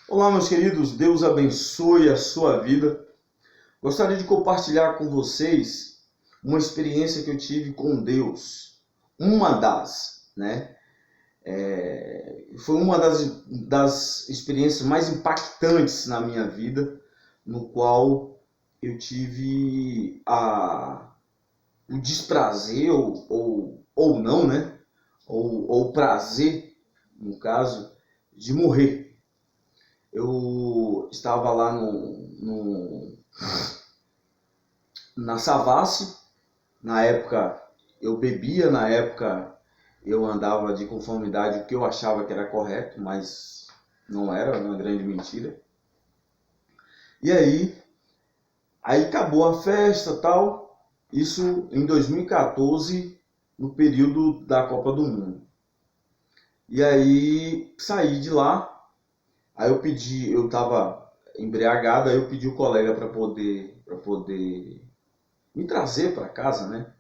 Olá, meus queridos, Deus abençoe a sua vida. Gostaria de compartilhar com vocês uma experiência que eu tive com Deus. Foi uma das experiências mais impactantes na minha vida, no qual eu tive o desprazer, ou não, né? Ou prazer, no caso, de morrer. Eu estava lá na Savassi. Na época eu bebia, na época eu andava de conformidade o que eu achava que era correto, mas não era uma grande mentira. E aí acabou a festa, tal, isso em 2014, no período da Copa do Mundo. E aí saí de lá. Aí eu estava embriagado, aí eu pedi o colega para poder me trazer para casa, né?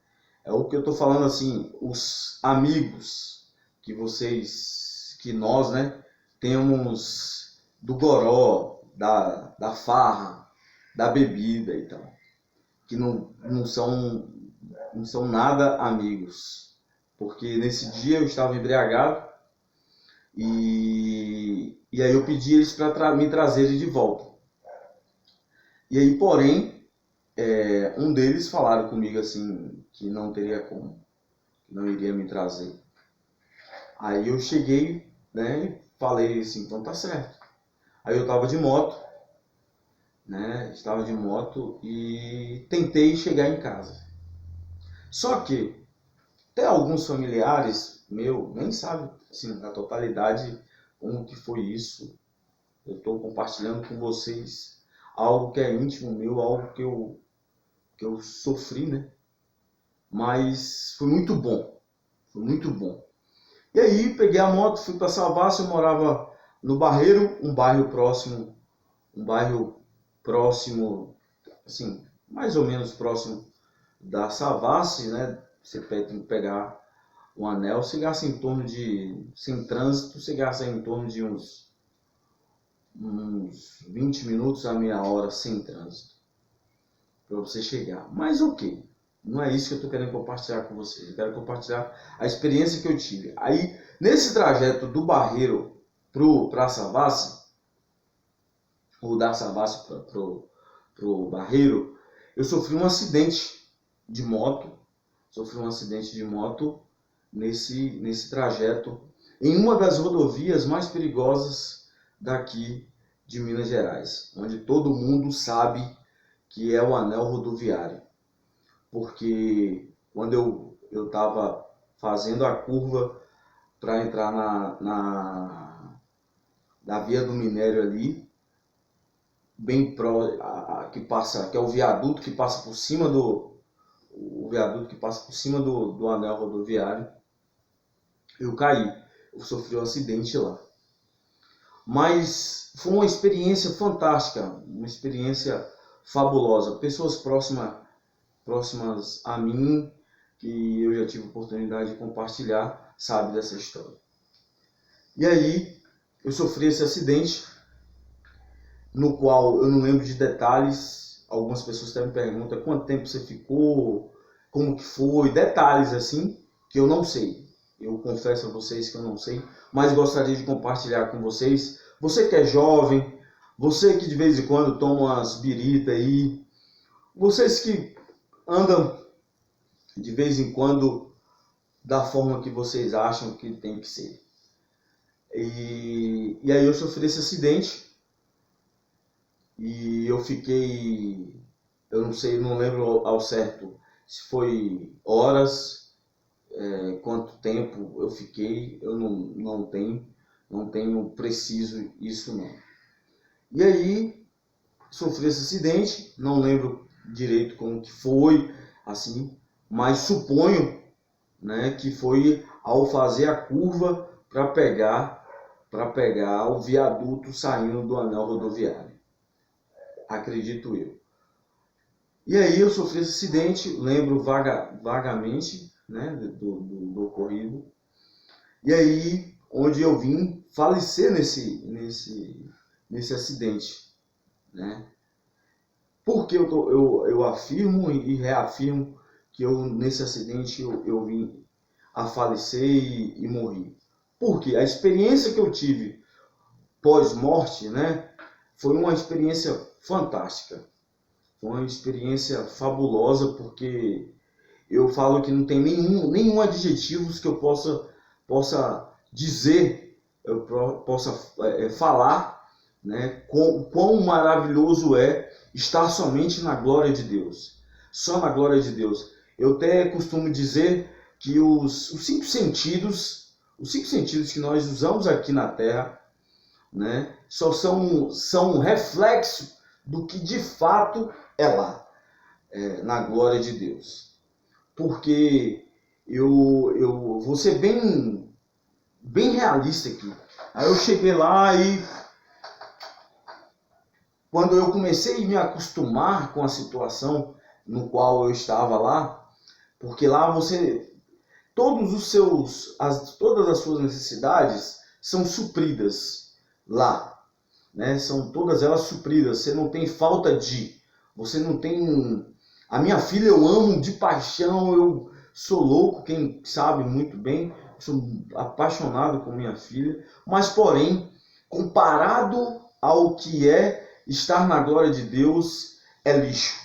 É o que eu tô falando assim, os amigos que nós, né, temos do goró, da farra, da bebida e tal, que não são nada amigos. Porque nesse dia eu estava embriagado, e aí eu pedi eles para me trazerem de volta. E aí, porém, um deles falaram comigo assim, que não teria como, que não iria me trazer. Aí eu cheguei, né, e falei assim, então tá certo. Aí eu estava de moto, né, e tentei chegar em casa. Só que até alguns familiares meu nem sabem, assim, na totalidade como que foi isso. Eu estou compartilhando com vocês algo que é íntimo meu, algo que eu sofri, né? Mas foi muito bom, foi muito bom. E aí peguei a moto, fui para Savassi. Eu morava no Barreiro, um bairro próximo, assim, mais ou menos próximo da Savassi, né? Você tem que pegar o anel, você gasta em torno de, sem trânsito, você gasta em torno de uns 20 minutos a meia hora sem trânsito para você chegar. Mas ok, não é isso que eu estou querendo compartilhar com vocês. Eu quero compartilhar a experiência que eu tive. Aí, nesse trajeto do Barreiro para Savassi, ou da Savassi para o Barreiro, eu sofri um acidente de moto. Nesse trajeto, em uma das rodovias mais perigosas daqui de Minas Gerais, onde todo mundo sabe que é o anel rodoviário. Porque quando eu estava fazendo a curva para entrar na via do minério ali, bem que é o viaduto que passa por cima do anel rodoviário, eu caí, eu sofri um acidente lá. Mas foi uma experiência fantástica, uma experiência fabulosa. Pessoas próximas a mim, que eu já tive oportunidade de compartilhar, sabe dessa história. E aí eu sofri esse acidente, no qual eu não lembro de detalhes. Algumas pessoas até me perguntam quanto tempo você ficou, como que foi, detalhes assim, que eu não sei. Eu confesso a vocês que eu não sei, mas gostaria de compartilhar com vocês. Você que é jovem, você que de vez em quando toma umas birita aí, vocês que andam de vez em quando da forma que vocês acham que tem que ser. E aí eu sofri esse acidente e eu fiquei, eu não sei, não lembro ao certo se foi horas, quanto tempo eu fiquei, eu não tenho preciso isso não. E aí sofri esse acidente, não lembro direito como que foi, assim, mas suponho, né, que foi ao fazer a curva para pegar o viaduto saindo do anel rodoviário, acredito eu. E aí eu sofri esse acidente, lembro vagamente, né, do ocorrido. E aí, onde eu vim falecer nesse acidente, né? Porque eu afirmo e reafirmo que nesse acidente eu vim a falecer e morri. Porque a experiência que eu tive pós-morte, né, foi uma experiência fantástica. Foi uma experiência fabulosa, porque eu falo que não tem nenhum adjetivo que eu possa dizer, eu possa falar, né, quão maravilhoso é estar somente na glória de Deus. Só na glória de Deus. Eu até costumo dizer que os cinco sentidos que nós usamos aqui na Terra, né, só são reflexo do que de fato é lá, na glória de Deus. Porque eu vou ser bem realista aqui. Aí eu cheguei lá e quando eu comecei a me acostumar com a situação no qual eu estava lá, porque lá todas as suas necessidades são supridas lá, né? São todas elas supridas. Você não tem falta você não tem. A minha filha eu amo de paixão, eu sou louco, quem sabe muito bem, sou apaixonado com minha filha, mas porém, comparado ao que é estar na glória de Deus, é lixo.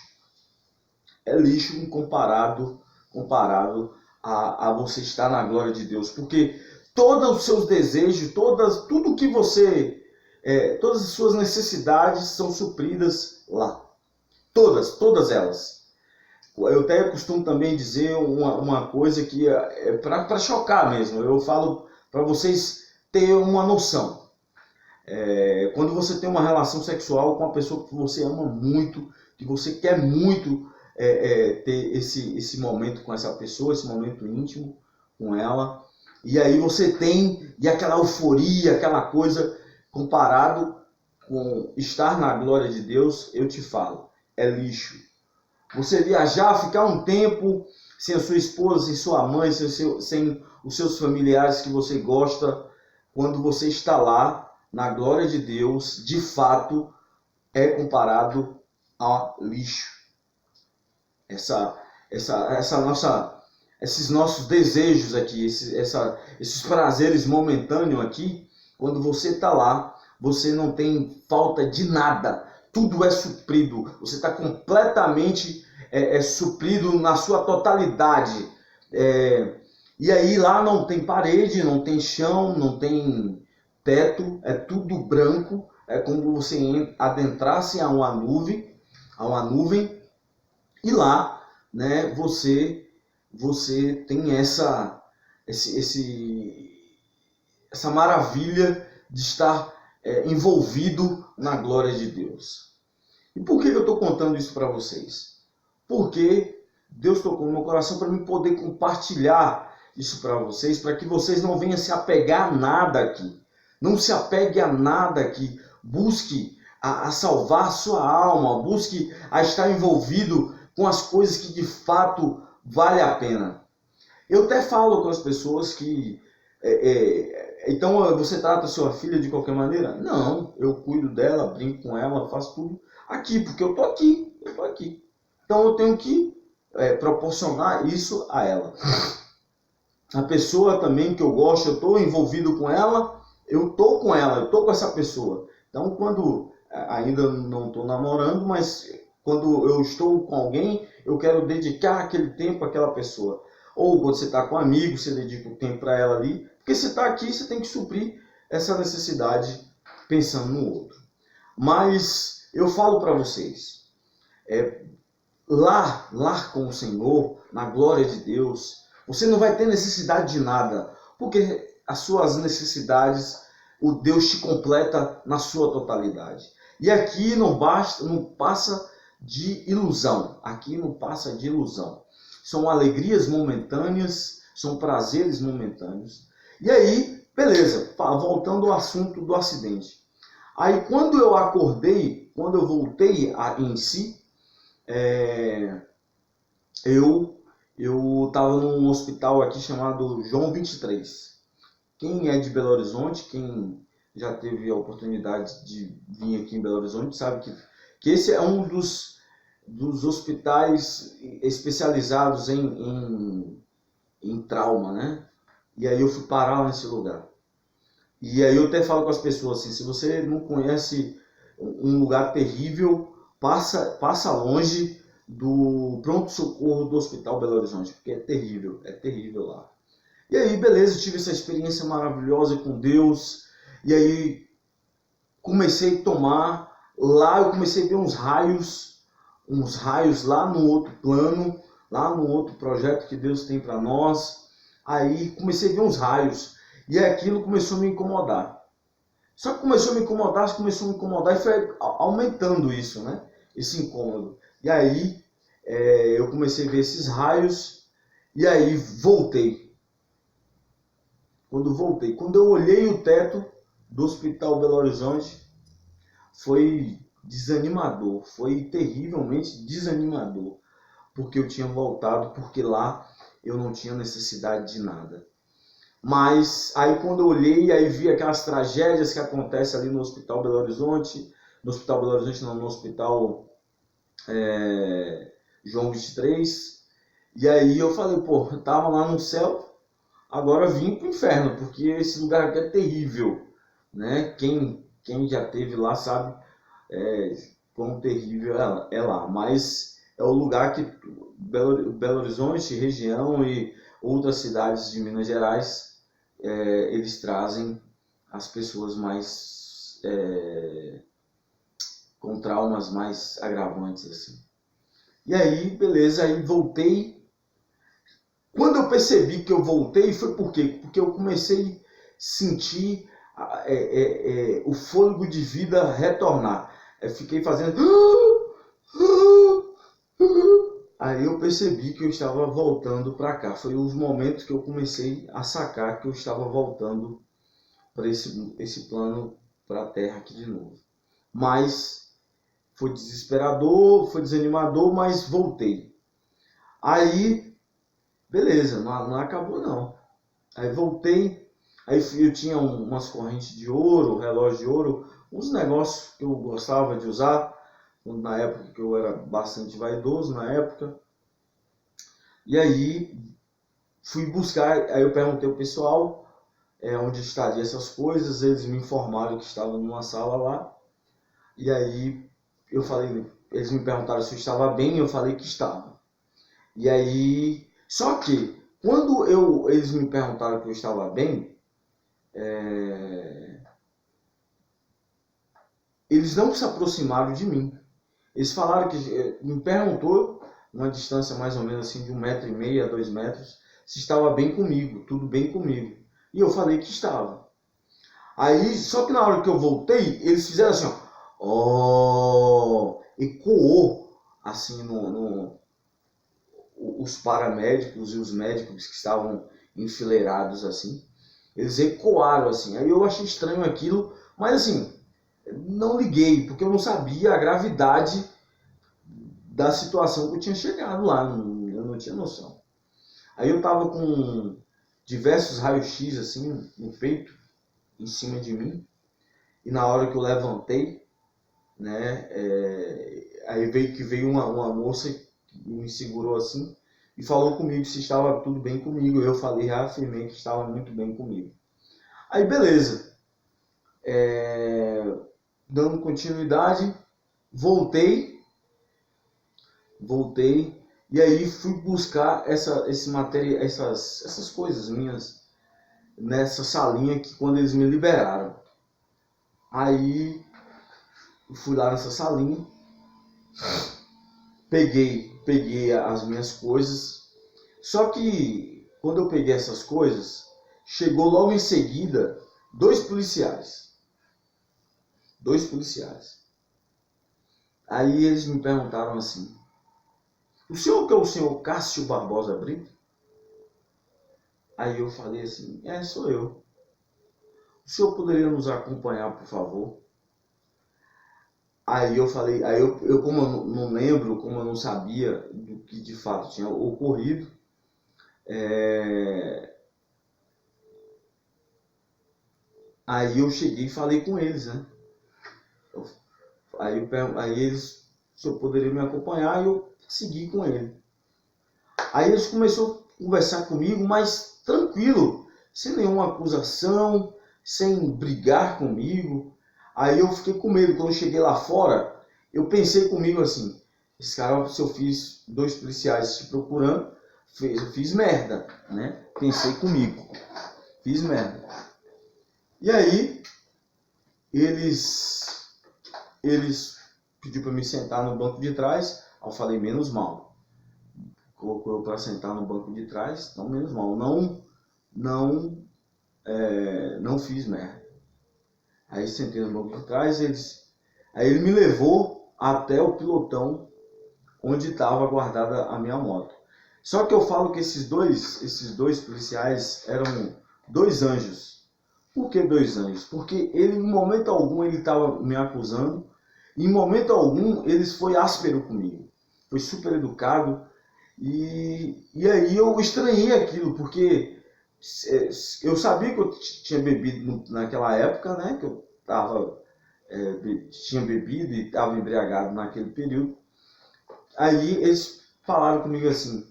É lixo comparado a você estar na glória de Deus, porque todos os seus desejos, tudo que todas as suas necessidades são supridas lá. Todas elas. Eu até costumo também dizer uma coisa que é para chocar mesmo. Eu falo para vocês terem uma noção. Quando você tem uma relação sexual com uma pessoa que você ama muito, que você quer muito ter esse momento com essa pessoa, esse momento íntimo com ela, e aí você tem aquela euforia, aquela coisa, comparado com estar na glória de Deus, eu te falo, é lixo. Você viajar, ficar um tempo sem a sua esposa, sem sua mãe, sem os seus familiares que você gosta, quando você está lá na glória de Deus, de fato, é comparado a lixo. Esses nossos desejos aqui, esses prazeres momentâneos aqui, quando você está lá, você não tem falta de nada. Tudo é suprido. Você está completamente suprido na sua totalidade. E aí lá não tem parede, não tem chão, não tem teto, é tudo branco. É como você adentrasse a uma nuvem, e lá, né, você tem essa maravilha de estar envolvido na glória de Deus. E por que eu estou contando isso para vocês? Porque Deus tocou no meu coração para eu poder compartilhar isso para vocês, para que vocês não venham se apegar a nada aqui. Não se apegue a nada aqui. Busque a salvar a sua alma, busque a estar envolvido com as coisas que de fato vale a pena. Eu até falo com as pessoas que então você trata sua filha de qualquer maneira? Não, eu cuido dela, brinco com ela, faço tudo aqui, porque eu tô aqui. Então eu tenho que proporcionar isso a ela. A pessoa também que eu gosto, eu estou envolvido com ela, eu estou com ela, eu estou com essa pessoa. Então quando ainda não estou namorando, mas quando eu estou com alguém, eu quero dedicar aquele tempo àquela pessoa. Ou quando você está com um amigo, você dedica o tempo para ela ali. Porque você está aqui, você tem que suprir essa necessidade pensando no outro. Mas eu falo para vocês, lá com o Senhor, na glória de Deus, você não vai ter necessidade de nada. Porque as suas necessidades, o Deus te completa na sua totalidade. E aqui não passa de ilusão. Aqui não passa de ilusão. São alegrias momentâneas, são prazeres momentâneos. E aí, beleza, voltando ao assunto do acidente. Aí quando eu acordei, quando eu voltei em si, eu estava num hospital aqui chamado João 23. Quem é de Belo Horizonte, quem já teve a oportunidade de vir aqui em Belo Horizonte, sabe que esse é um dos hospitais especializados em trauma, né? E aí eu fui parar nesse lugar. E aí eu até falo com as pessoas assim, se você não conhece um lugar terrível, passa longe do pronto-socorro do Hospital Belo Horizonte, porque é terrível lá. E aí, beleza, tive essa experiência maravilhosa com Deus, e aí comecei a tomar, lá eu comecei a ver uns raios lá no outro plano, lá no outro projeto que Deus tem para nós. Aí comecei a ver uns raios, e aquilo começou a me incomodar. Só que começou a me incomodar e foi aumentando isso, né? Esse incômodo. E aí eu comecei a ver esses raios e aí voltei. Quando eu olhei o teto do Hospital Belo Horizonte, foi desanimador, foi terrivelmente desanimador, porque eu tinha voltado, porque lá eu não tinha necessidade de nada. Mas aí quando eu olhei, aí vi aquelas tragédias que acontecem ali no Hospital Belo Horizonte, no Hospital Belo Horizonte não, no Hospital João 23, e aí eu falei, pô, eu tava lá no céu, agora vim pro inferno, porque esse lugar aqui é terrível, né? Quem já teve lá sabe quão terrível é lá, mas é o lugar que Belo Horizonte, região e outras cidades de Minas Gerais, eles trazem as pessoas mais com traumas mais agravantes assim. E aí, beleza, aí voltei. Quando eu percebi que eu voltei, foi por quê? Porque eu comecei a sentir o fôlego de vida retornar. Eu fiquei fazendo. Aí eu percebi que eu estava voltando para cá. Foi os momentos que eu comecei a sacar que eu estava voltando para esse plano, para a Terra aqui de novo. Mas foi desesperador, foi desanimador, mas voltei. Aí, beleza, não acabou não. Aí voltei, aí eu tinha umas correntes de ouro, relógio de ouro, uns negócios que eu gostava de usar, na época que eu era bastante vaidoso, na época. E aí fui buscar, aí eu perguntei ao pessoal onde estaria essas coisas, eles me informaram que estava numa sala lá, e aí eu falei, eles me perguntaram se eu estava bem, eu falei que estava. E aí, só que quando eles me perguntaram que eu estava bem, eles não se aproximaram de mim. Eles falaram que me perguntou uma distância mais ou menos assim de 1,5 m a 2 metros, se estava bem comigo, tudo bem comigo. E eu falei que estava. Aí, só que na hora que eu voltei, eles fizeram assim, ó, ecoou assim os paramédicos e os médicos que estavam enfileirados assim, eles ecoaram assim. Aí eu achei estranho aquilo, mas assim, não liguei, porque eu não sabia a gravidade da situação que eu tinha chegado lá, eu não tinha noção. Aí eu tava com diversos raios-x assim no peito, em cima de mim, e na hora que eu levantei, né, aí veio uma moça que me segurou assim e falou comigo se estava tudo bem comigo. Eu falei, reafirmei que estava muito bem comigo. Aí beleza, dando continuidade, voltei, e aí fui buscar essas coisas minhas nessa salinha que quando eles me liberaram. Aí fui lá nessa salinha, peguei as minhas coisas. Só que quando eu peguei essas coisas, chegou logo em seguida dois policiais. Dois policiais. Aí eles me perguntaram assim: o senhor que é o senhor Cássio Barbosa Brito? Aí eu falei assim: sou eu. O senhor poderia nos acompanhar, por favor? Aí eu falei, aí eu como eu não lembro, como eu não sabia do que de fato tinha ocorrido, Aí eu cheguei e falei com eles, né? Aí eles, se eu poderia me acompanhar, eu segui com ele. Aí eles começaram a conversar comigo, mas tranquilo, sem nenhuma acusação, sem brigar comigo. Aí eu fiquei com medo. Quando eu cheguei lá fora, eu pensei comigo assim, esse cara, se eu fiz 2 policiais te procurando, eu fiz merda, né? Pensei comigo, fiz merda. E aí, eles pediu para me sentar no banco de trás. Eu falei, menos mal. Colocou eu para sentar no banco de trás, então menos mal. Não fiz merda. Aí sentei no banco de trás, aí ele me levou até o pilotão onde estava guardada a minha moto. Só que eu falo que esses dois policiais eram 2 anjos. Por que 2 anjos? Porque ele, em momento algum, ele estava me acusando. Em momento algum, ele foi áspero comigo. Foi super educado. E aí eu estranhei aquilo, porque eu sabia que eu tinha bebido naquela época, né? Que eu tinha bebido e estava embriagado naquele período. Aí eles falaram comigo assim,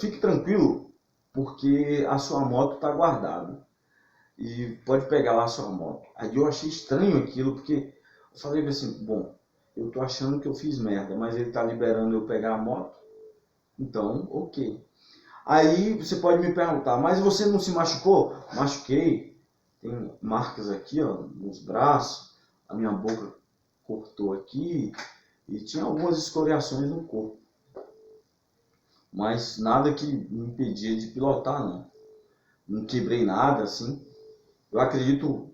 fique tranquilo, porque a sua moto está guardada. E pode pegar lá a sua moto. Aí eu achei estranho aquilo, porque eu falei assim, bom, eu tô achando que eu fiz merda, mas ele tá liberando eu pegar a moto, então, ok. Aí você pode me perguntar, mas você não se machucou? Machuquei, tem marcas aqui, ó, nos braços, a minha boca cortou aqui, e tinha algumas escoriações no corpo. Mas nada que me impedia de pilotar, não. Não quebrei nada, assim. Eu acredito,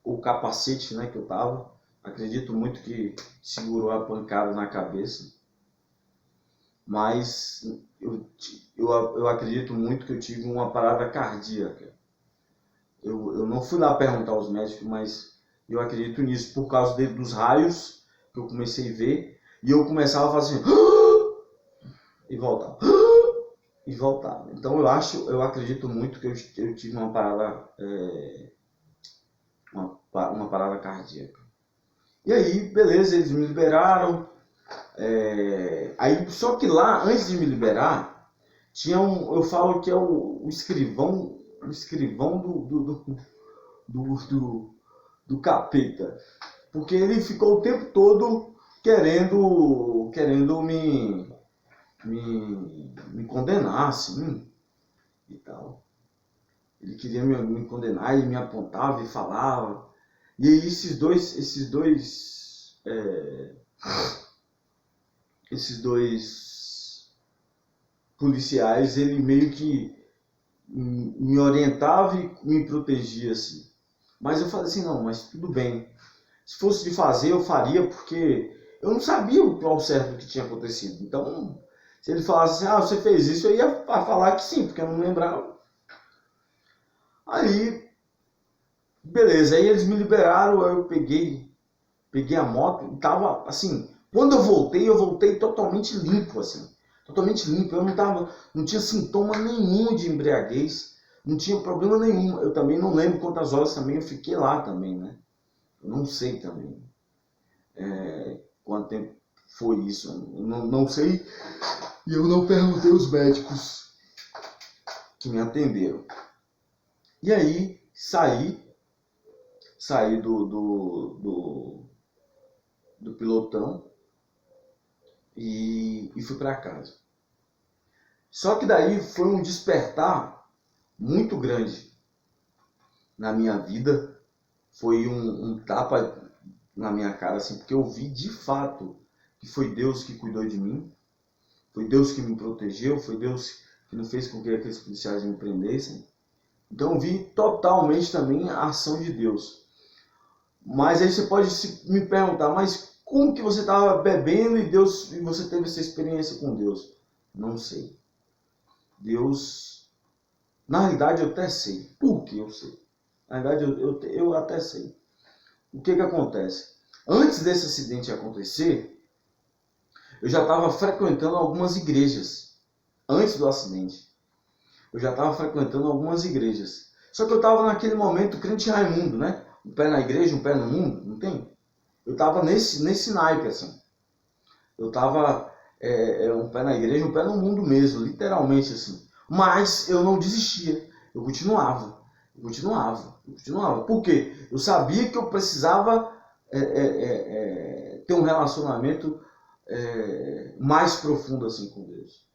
o capacete, né, que eu tava, acredito muito que segurou a pancada na cabeça. Mas eu acredito muito que eu tive uma parada cardíaca. Eu não fui lá perguntar aos médicos, mas eu acredito nisso por causa dos raios que eu comecei a ver. E eu começava a fazer e voltava. E voltava. Então eu acredito muito que eu tive uma parada, uma parada cardíaca. E aí, beleza, eles me liberaram. Aí, só que lá, antes de me liberar, tinha eu falo que é o escrivão do capeta. Porque ele ficou o tempo todo querendo me condenar, assim, e tal. Ele queria me condenar, ele me apontava e falava. E aí esses dois policiais, ele meio que me orientava e me protegia, assim. Mas eu falei assim, não, mas tudo bem. Se fosse de fazer, eu faria, porque eu não sabia ao certo o que tinha acontecido. Então, se ele falasse assim, você fez isso, eu ia falar que sim, porque eu não lembrava. Aí, beleza, aí eles me liberaram, eu peguei a moto e tava, assim, quando eu voltei totalmente limpo, assim. Totalmente limpo, eu não tinha sintoma nenhum de embriaguez, não tinha problema nenhum. Eu também não lembro quantas horas também eu fiquei lá também, né? Eu não sei também quanto tempo foi isso, eu não sei. E eu não perguntei aos médicos que me atenderam. E aí, saí do pilotão e fui para casa. Só que daí foi um despertar muito grande na minha vida. Foi um tapa na minha cara, assim, porque eu vi de fato que foi Deus que cuidou de mim, foi Deus que me protegeu, foi Deus que não fez com que aqueles policiais me prendessem. Então eu vi totalmente também a ação de Deus. Mas aí você pode me perguntar, mas como que você estava bebendo e você teve essa experiência com Deus? Não sei. Deus, na realidade eu até sei. Por que eu sei? Na realidade eu até sei. O que acontece? Antes desse acidente acontecer, eu já estava frequentando algumas igrejas. Antes do acidente, eu já estava frequentando algumas igrejas. Só que eu estava naquele momento crente Raimundo, né? Um pé na igreja, um pé no mundo, não tem? Eu estava nesse naipe, assim. Eu estava um pé na igreja, um pé no mundo mesmo, literalmente assim. Mas eu não desistia, eu continuava, eu continuava, eu continuava. Por quê? Eu sabia que eu precisava ter um relacionamento mais profundo assim com Deus.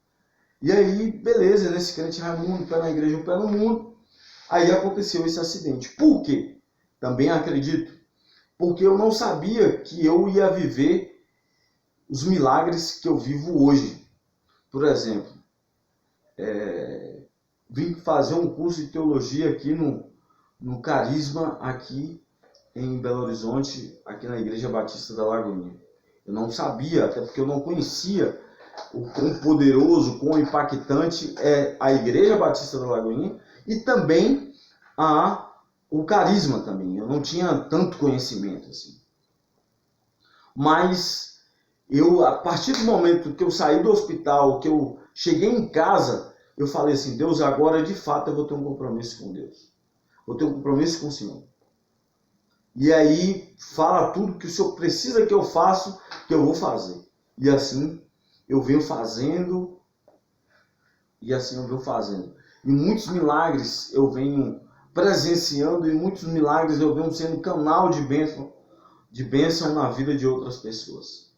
E aí, beleza, nesse crente Raimundo, um pé na igreja, um pé no mundo, aí aconteceu esse acidente. Por quê? Também acredito, porque eu não sabia que eu ia viver os milagres que eu vivo hoje. Por exemplo, vim fazer um curso de teologia aqui no Carisma, aqui em Belo Horizonte, aqui na Igreja Batista da Lagoinha. Eu não sabia, até porque eu não conhecia o quão poderoso, quão impactante é a Igreja Batista da Lagoinha e também o Carisma também. Eu não tinha tanto conhecimento assim. Mas a partir do momento que eu saí do hospital, que eu cheguei em casa, eu falei assim, Deus, agora de fato eu vou ter um compromisso com Deus. Vou ter um compromisso com o Senhor. E aí, fala tudo que o Senhor precisa que eu faça, que eu vou fazer. E assim, eu venho fazendo, e assim eu venho fazendo. E muitos milagres eu venho presenciando, e muitos milagres eu venho sendo canal de bênção na vida de outras pessoas.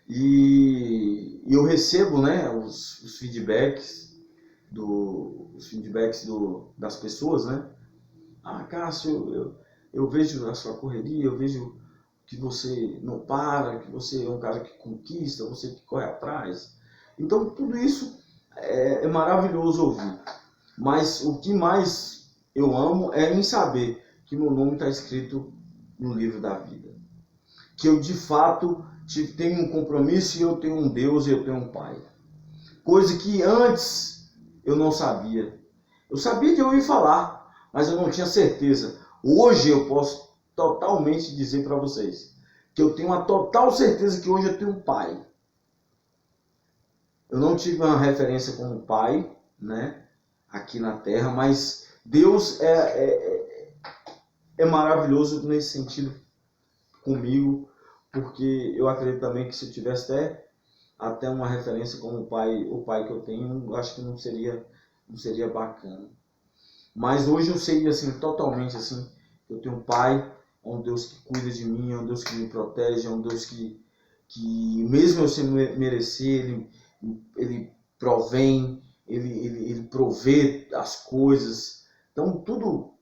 E eu recebo, né, os feedbacks das pessoas, né? Ah, Cássio, eu vejo a sua correria, eu vejo que você não para, que você é um cara que conquista, você que corre atrás. Então, tudo isso é maravilhoso ouvir. Mas o que mais eu amo é em saber que meu nome está escrito no livro da vida. Que eu, de fato, tenho um compromisso e eu tenho um Deus e eu tenho um Pai. Coisa que antes eu não sabia. Eu sabia que eu ia falar, mas eu não tinha certeza. Hoje eu posso totalmente dizer para vocês que eu tenho uma total certeza que hoje eu tenho um Pai. Eu não tive uma referência como Pai, né, aqui na Terra, mas Deus é maravilhoso nesse sentido comigo, porque eu acredito também que se eu tivesse até uma referência como o pai que eu tenho, acho que não seria bacana. Mas hoje eu sei assim totalmente assim, eu tenho um pai, é um Deus que cuida de mim, é um Deus que me protege, é um Deus que mesmo eu sem merecer, ele provém, ele provê as coisas. Então tudo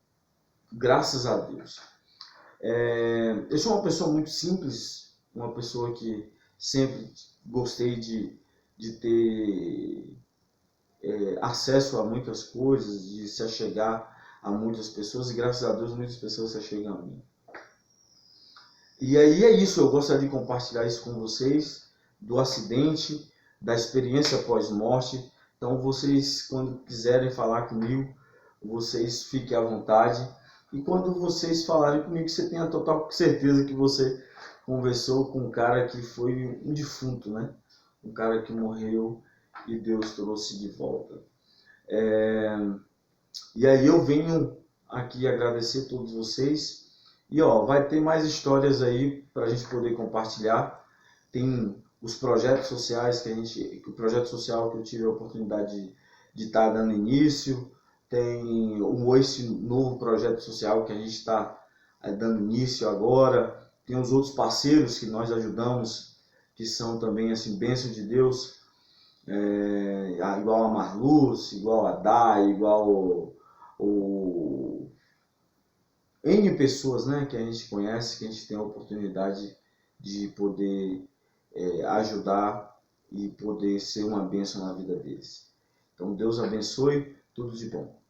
graças a Deus. Eu sou uma pessoa muito simples, uma pessoa que sempre gostei de ter acesso a muitas coisas, de se achegar a muitas pessoas, e graças a Deus muitas pessoas se achegam a mim. E aí é isso, eu gostaria de compartilhar isso com vocês, do acidente, da experiência pós-morte. Então vocês, quando quiserem falar comigo, vocês fiquem à vontade. E quando vocês falarem comigo, você tenha total certeza que você conversou com um cara que foi um defunto, né? Um cara que morreu e Deus trouxe de volta. E aí eu venho aqui agradecer a todos vocês. E vai ter mais histórias aí para a gente poder compartilhar. Tem os projetos sociais o projeto social que eu tive a oportunidade de estar dando início. Tem esse novo projeto social que a gente está dando início agora. Tem os outros parceiros que nós ajudamos, que são também assim, bênção de Deus, igual a Marluz, igual a Dai, igual o N pessoas, né, que a gente conhece, que a gente tem a oportunidade de poder ajudar e poder ser uma bênção na vida deles. Então Deus abençoe, tudo de bom.